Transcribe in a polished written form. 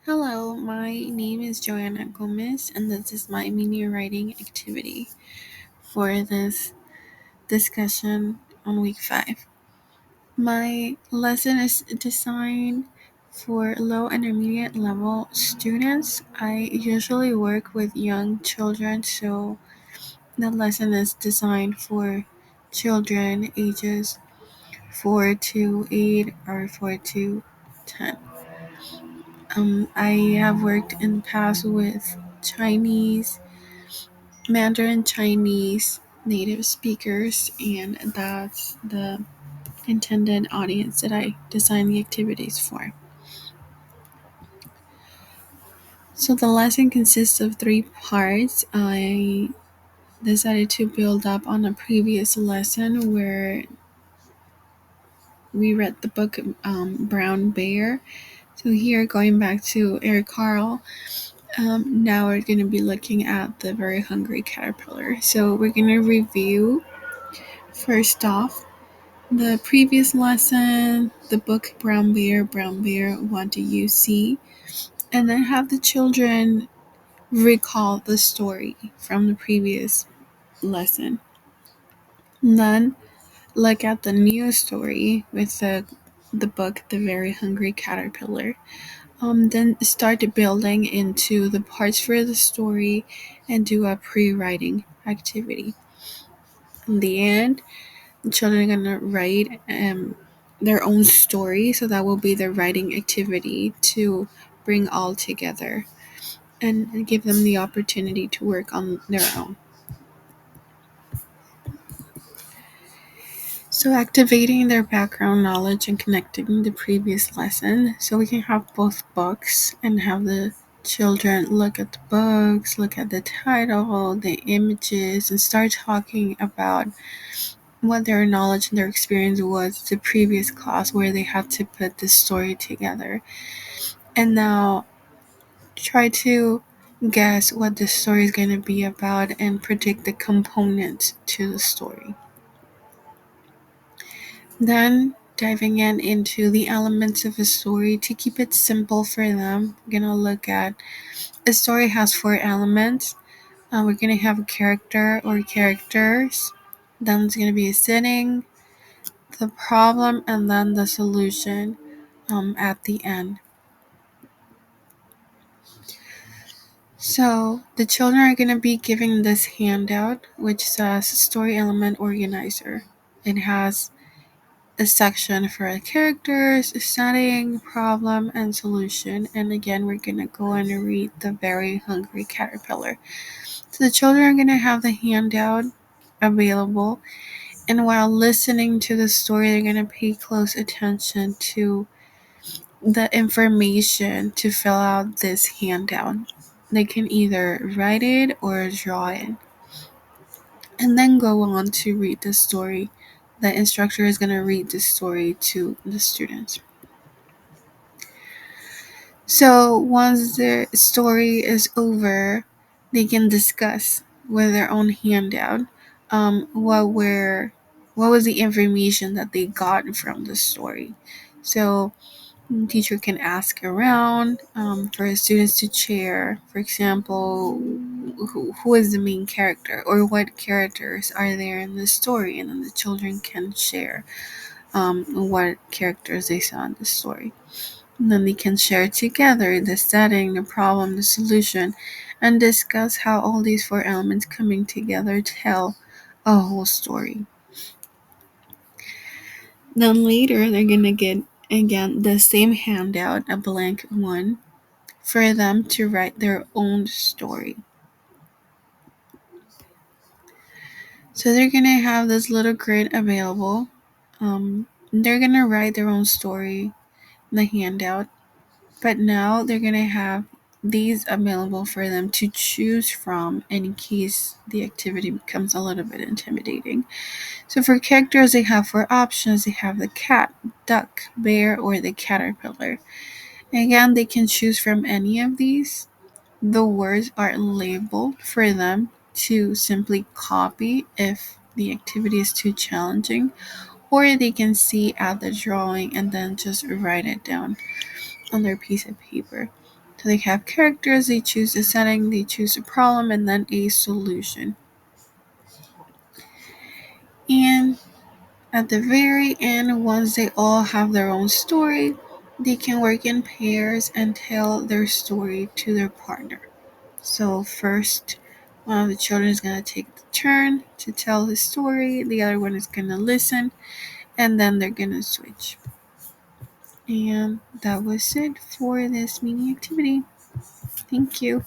Hello, my name is Joanna Gomez, and this is my mini writing activity for this discussion on week 5. My lesson is designed for low intermediate level students. I usually work with young children, so the lesson is designed for children ages 4 to 8 or 4 to 10. I have worked in the past with Mandarin Chinese native speakers, and that's the intended audience that I designed the activities for. So the lesson consists of 3 parts. I decided to build up on a previous lesson where we read the book Brown Bear. So here, going back to Eric Carle, now we're going to be looking at the Very Hungry Caterpillar. So we're going to review first off the previous lesson, the book Brown Bear, what do you see? And then have the children recall the story from the previous lesson. And then look at the new story with the book The Very Hungry Caterpillar. Then start building into the parts for the story and do a pre-writing activity. In the end, the children are gonna write their own story, so that will be their writing activity to bring all together and give them the opportunity to work on their own. So activating their background knowledge and connecting the previous lesson, so we can have both books and have the children look at the books, look at the title, the images, and start talking about what their knowledge and their experience was the previous class where they had to put this story together. And now try to guess what the story is going to be about and predict the components to the story. Then diving into the elements of a story to keep it simple for them. We're going to look at a story has 4 elements. We're going to have a character or characters. Then it's going to be a setting, the problem, and then the solution at the end. So the children are going to be given this handout which says story element organizer. It has a section for characters, setting, problem, and solution. And again, we're going to go and read The Very Hungry Caterpillar. So the children are going to have the handout available, and while listening to the story, they're going to pay close attention to the information to fill out this handout. They can either write it or draw it, and then go on to read the story. The instructor is going to read the story to the students. So once the story is over, they can discuss with their own handout what was the information that they got from the story. So teacher can ask around for students to share, for example, who is the main character or what characters are there in the story, and then the children can share what characters they saw in the story. And then they can share together the setting, the problem, the solution, and discuss how all these 4 elements coming together tell a whole story. Then later they're gonna get again the same handout, a blank one, for them to write their own story. So they're gonna have this little grid available. They're gonna write their own story in the handout, but now they're gonna have these available for them to choose from in case the activity becomes a little bit intimidating. So for characters, they have 4 options. They have the cat, duck, bear, or the caterpillar. Again, they can choose from any of these. The words are labeled for them to simply copy if the activity is too challenging, or they can see at the drawing and then just write it down on their piece of paper. So they have characters, they choose the setting, they choose a problem, and then a solution. And at the very end, once they all have their own story, they can work in pairs and tell their story to their partner. So first, one of the children is going to take the turn to tell the story, the other one is going to listen, and then they're going to switch. And that was it for this mini activity. Thank you.